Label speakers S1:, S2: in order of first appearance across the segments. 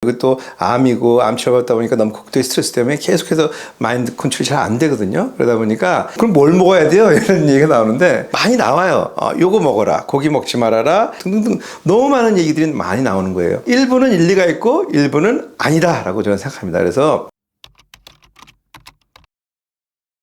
S1: 그리고 또 암이고 암 치료받다 보니까 너무 극도의 스트레스 때문에 계속해서 마인드 컨트롤이 잘 안 되거든요. 그러다 보니까 그럼 뭘 먹어야 돼요? 이런 얘기가 나오는데 많이 나와요. 요거 먹어라, 고기 먹지 말아라 등등등 너무 많은 얘기들이 많이 나오는 거예요. 일부는 일리가 있고 일부는 아니다 라고 저는 생각합니다. 그래서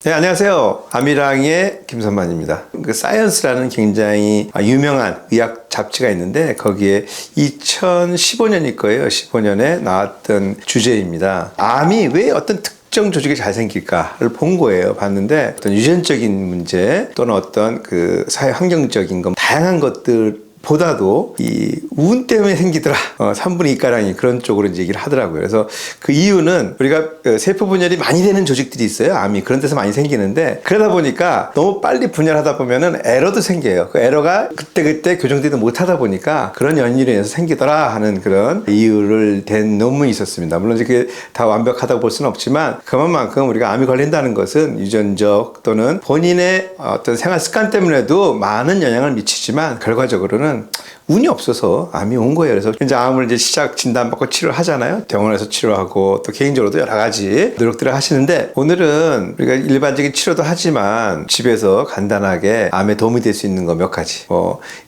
S1: 네, 안녕하세요. 아미랑의 김선만입니다. 그 사이언스라는 굉장히 유명한 의학 잡지가 있는데 거기에 2015년일 거예요. 15년에 나왔던 주제입니다. 암이 왜 어떤 특정 조직이 잘 생길까를 본 거예요. 봤는데 어떤 유전적인 문제 또는 어떤 그 사회 환경적인 것 다양한 것들 보다도 이 운 때문에 생기더라. 3분의 2가량이 그런 쪽으로 이제 얘기를 하더라고요. 그래서 그 이유는 우리가 세포 분열이 많이 되는 조직들이 있어요. 암이 그런 데서 많이 생기는데 그러다 보니까 너무 빨리 분열하다 보면은 에러도 생겨요. 그 에러가 그때 교정되지 못하다 보니까 그런 연유로 인해서 생기더라 하는 그런 이유를 댄 논문이 있었습니다. 물론 이제 그게 다 완벽하다고 볼 수는 없지만 그만큼 우리가 암이 걸린다는 것은 유전적 또는 본인의 어떤 생활 습관 때문에도 많은 영향을 미치지만 결과적으로는 운이 없어서 암이 온 거예요. 그래서 이제 암을 이제 시작 진단받고 치료를 하잖아요. 병원에서 치료하고 또 개인적으로도 여러 가지 노력들을 하시는데 오늘은 우리가 일반적인 치료도 하지만 집에서 간단하게 암에 도움이 될 수 있는 거 몇 가지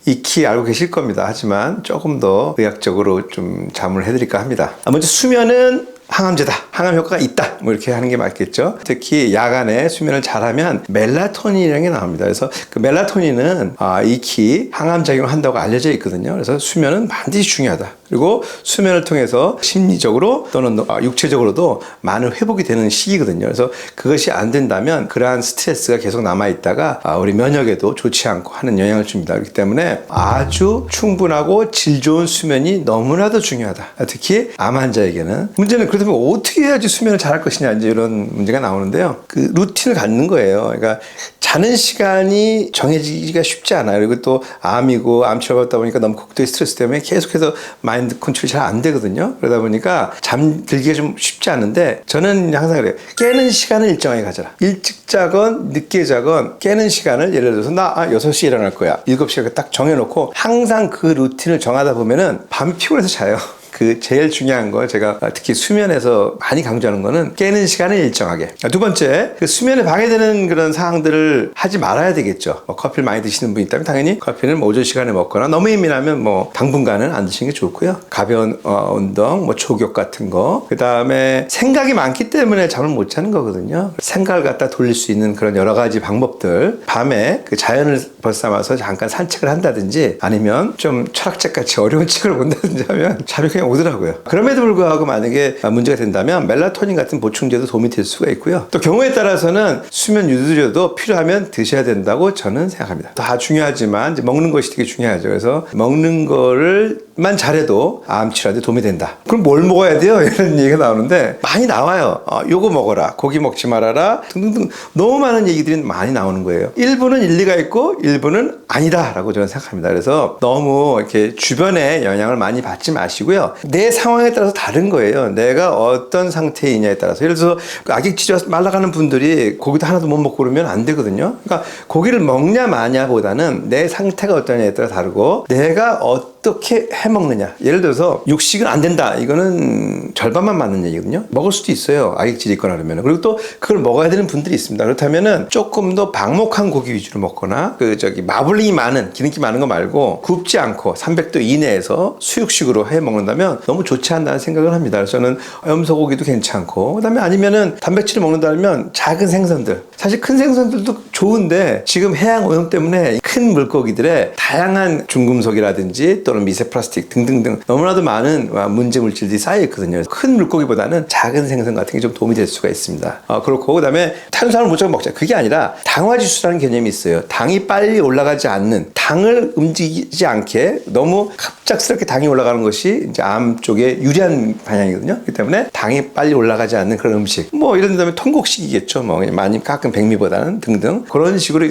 S1: 익히 알고 계실 겁니다. 하지만 조금 더 의학적으로 좀 자문을 해드릴까 합니다. 먼저 수면은 항암제다. 항암 효과가 있다. 뭐 이렇게 하는 게 맞겠죠. 특히 야간에 수면을 잘하면 멜라토닌이라는 게 나옵니다. 그래서 그 멜라토닌은 익히 항암 작용을 한다고 알려져 있거든요. 그래서 수면은 반드시 중요하다. 그리고 수면을 통해서 심리적으로 또는 육체적으로도 많은 회복이 되는 시기거든요. 그래서 그것이 안 된다면 그러한 스트레스가 계속 남아있다가 우리 면역에도 좋지 않고 하는 영향을 줍니다. 그렇기 때문에 아주 충분하고 질 좋은 수면이 너무나도 중요하다. 특히 암 환자에게는. 문제는 그렇다면 어떻게 해야지 수면을 잘할 것이냐 이제 이런 문제가 나오는데요. 그 루틴을 갖는 거예요. 그러니까 자는 시간이 정해지기가 쉽지 않아요. 그리고 또 암이고 암 치료받다 보니까 너무 극도의 스트레스 때문에 계속해서 마인드 컨트롤이 잘 안 되거든요. 그러다 보니까 잠들기가 좀 쉽지 않은데 저는 항상 그래요. 깨는 시간을 일정하게 가져라. 일찍 자건 늦게 자건 깨는 시간을 예를 들어서 나 6시에 일어날 거야. 7시에 딱 정해놓고 항상 그 루틴을 정하다 보면은 밤이 피곤해서 자요. 그 제일 중요한 거 제가 특히 수면에서 많이 강조하는 거는 깨는 시간을 일정하게. 두 번째, 그 수면에 방해되는 그런 사항들을 하지 말아야 되겠죠. 커피를 많이 드시는 분이 있다면 당연히 커피는 오전 시간에 먹거나 너무 예민하면 당분간은 안 드시는 게 좋고요. 가벼운 운동, 조격 같은 거. 그 다음에 생각이 많기 때문에 잠을 못 자는 거거든요. 생각을 갖다 돌릴 수 있는 그런 여러 가지 방법들. 밤에 그 자연을 벗삼아서 잠깐 산책을 한다든지 아니면 좀 철학책 같이 어려운 책을 본다든지 하면 잠이 그냥 오더라고요. 그럼에도 불구하고 만약에 문제가 된다면 멜라토닌 같은 보충제도 도움이 될 수가 있고요. 또 경우에 따라서는 수면 유도제도 필요하면 드셔야 된다고 저는 생각합니다. 다 중요하지만 이제 먹는 것이 되게 중요하죠. 그래서 먹는 거를만 잘해도 암 치료하는데 도움이 된다. 그럼 뭘 먹어야 돼요? 이런 얘기가 나오는데 많이 나와요. 요거 먹어라, 고기 먹지 말아라 등등등 너무 많은 얘기들이 많이 나오는 거예요. 일부는 일리가 있고 일부는 아니다 라고 저는 생각합니다. 그래서 너무 이렇게 주변에 영향을 많이 받지 마시고요. 내 상황에 따라서 다른 거예요. 내가 어떤 상태이냐에 따라서. 예를 들어서 악액 치료 말라가는 분들이 고기도 하나도 못 먹고 그러면 안 되거든요. 그러니까 고기를 먹냐 마냐 보다는 내 상태가 어떠냐에 따라 다르고 내가 어떻게 해먹느냐. 예를 들어서 육식은 안 된다. 이거는 절반만 맞는 얘기거든요. 먹을 수도 있어요. 악액질이 있거나 그러면. 그리고 또 그걸 먹어야 되는 분들이 있습니다. 그렇다면은 조금 더 방목한 고기 위주로 먹거나 마블링이 많은, 기름기 많은 거 말고 굽지 않고 300도 이내에서 수육식으로 해 먹는다면 너무 좋지 않다는 생각을 합니다. 그래서 저는 염소고기도 괜찮고 그다음에 아니면은 단백질을 먹는다면 작은 생선들, 사실 큰 생선들도 좋은데 지금 해양 오염 때문에 큰 물고기들의 다양한 중금속이라든지 또는 미세 플라스틱 등등등 너무나도 많은 문제 물질들이 쌓여 있거든요. 큰 물고기보다는 작은 생선 같은 게 좀 도움이 될 수가 있습니다. 그렇고 그다음에 탄수화물 무조건 먹자. 그게 아니라 당화지수라는 개념이 있어요. 당이 빨리 올라가지 않는, 당을 움직이지 않게 너무 갑작스럽게 당이 올라가는 것이 이제 암 쪽에 유리한 방향이거든요. 그렇기 때문에 당이 빨리 올라가지 않는 그런 음식, 이런 다음에 통곡식이겠죠. 많이 가끔 백미보다는 등등 그런 식으로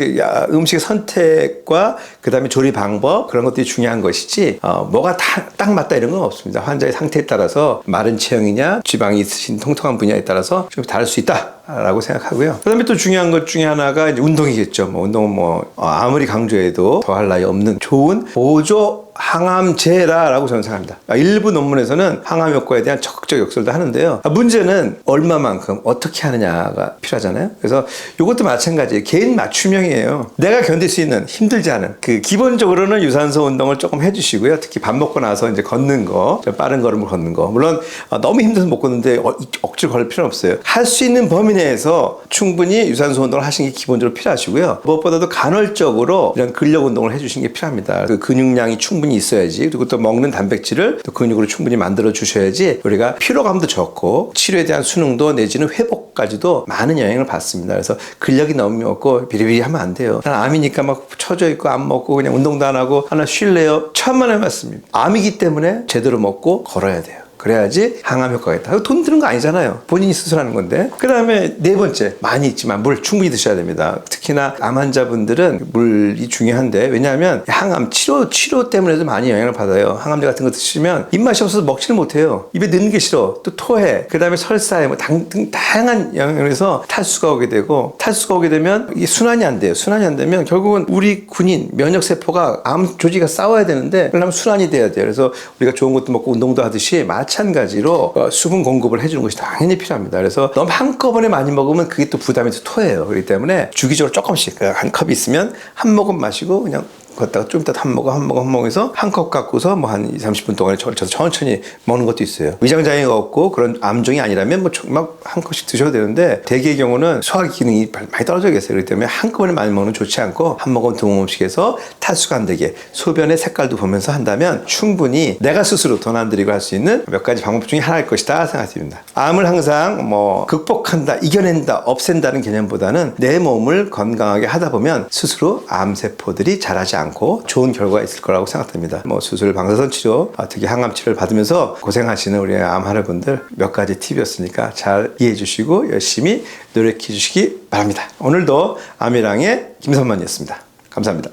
S1: 음식의 선택과 그 다음에 조리 방법 그런 것들이 중요한 것이지 뭐가 딱 맞다 이런 건 없습니다. 환자의 상태에 따라서 마른 체형이냐 지방이 있으신 통통한 분야에 따라서 좀 다를 수 있다 라고 생각하고요. 그 다음에 또 중요한 것 중에 하나가 이제 운동이겠죠. 운동은 아무리 강조해도 더할 나위 없는 좋은 보조 항암제라고 저는 생각합니다. 일부 논문에서는 항암 효과에 대한 적극적 역설도 하는데요. 문제는 얼마만큼 어떻게 하느냐가 필요하잖아요. 그래서 이것도 마찬가지예요. 개인 맞춤형이에요. 내가 견딜 수 있는 힘들지 않은 기본적으로는 유산소 운동을 조금 해주시고요. 특히 밥 먹고 나서 이제 걷는 거, 빠른 걸음을 걷는 거. 물론 너무 힘들어서 못 걷는데 억지로 걸을 필요는 없어요. 할 수 있는 범위 내에서 충분히 유산소 운동을 하시는 게 기본적으로 필요하시고요. 무엇보다도 간헐적으로 이런 근력 운동을 해주시는 게 필요합니다. 그 근육량이 충분히 있어야지, 그리고 또 먹는 단백질을 또 근육으로 충분히 만들어 주셔야지 우리가 피로감도 적고 치료에 대한 수능도 내지는 회복까지도 많은 영향을 받습니다. 그래서 근력이 너무 없고 비리비리 하면 안 돼요. 난 암이니까 막 처져 있고 안 먹고 그냥 운동도 안 하고 하나 쉴래요? 천만에 맞습니다. 암이기 때문에 제대로 먹고 걸어야 돼요. 그래야지 항암 효과가 있다. 돈 드는 거 아니잖아요. 본인이 스스로 하는 건데. 그 다음에 네 번째, 많이 있지만 물 충분히 드셔야 됩니다. 특히나 암 환자분들은 물이 중요한데, 왜냐하면 항암 치료 때문에도 많이 영향을 받아요. 항암제 같은 거 드시면 입맛이 없어서 먹지를 못해요. 입에 넣는 게 싫어. 또 토해. 그 다음에 설사해. 뭐 등 다양한 영향을 해서 탈수가 오게 되고, 탈수가 오게 되면 이게 순환이 안 돼요. 순환이 안 되면 결국은 우리 군인 면역세포가 암 조직과 싸워야 되는데, 그러려면 순환이 돼야 돼요. 그래서 우리가 좋은 것도 먹고 운동도 하듯이 마찬가지로 수분 공급을 해주는 것이 당연히 필요합니다. 그래서 너무 한꺼번에 많이 먹으면 그게 또 부담이 또 토해요. 그렇기 때문에 주기적으로 조금씩 한 컵 있으면 한 모금 마시고 그냥 걷다가 좀 이따 한 모금 해서 한 컵 갖고서 뭐 한 20, 30분 동안에 천천히 먹는 것도 있어요. 위장장애가 없고 그런 암종이 아니라면 뭐 막 한 컵씩 드셔도 되는데, 대개의 경우는 소화 기능이 많이 떨어져 계세요. 그렇기 때문에 한꺼번에 많이 먹는 건 좋지 않고 한 모금 두 모금씩 해서 탈수가 안 되게 소변의 색깔도 보면서 한다면 충분히 내가 스스로 돈 안 들이고 할 수 있는 몇 가지 방법 중에 하나일 것이다 생각됩니다. 암을 항상 뭐 극복한다, 이겨낸다, 없앤다는 개념보다는 내 몸을 건강하게 하다 보면 스스로 암세포들이 자라지 않고 좋은 결과가 있을 거라고 생각됩니다. 뭐 수술, 방사선 치료, 특히 항암 치료를 받으면서 고생하시는 우리 암 환우분들 몇 가지 팁이었으니까 잘 이해해 주시고 열심히 노력해 주시기 바랍니다. 오늘도 암이랑의 김선만이었습니다. 감사합니다.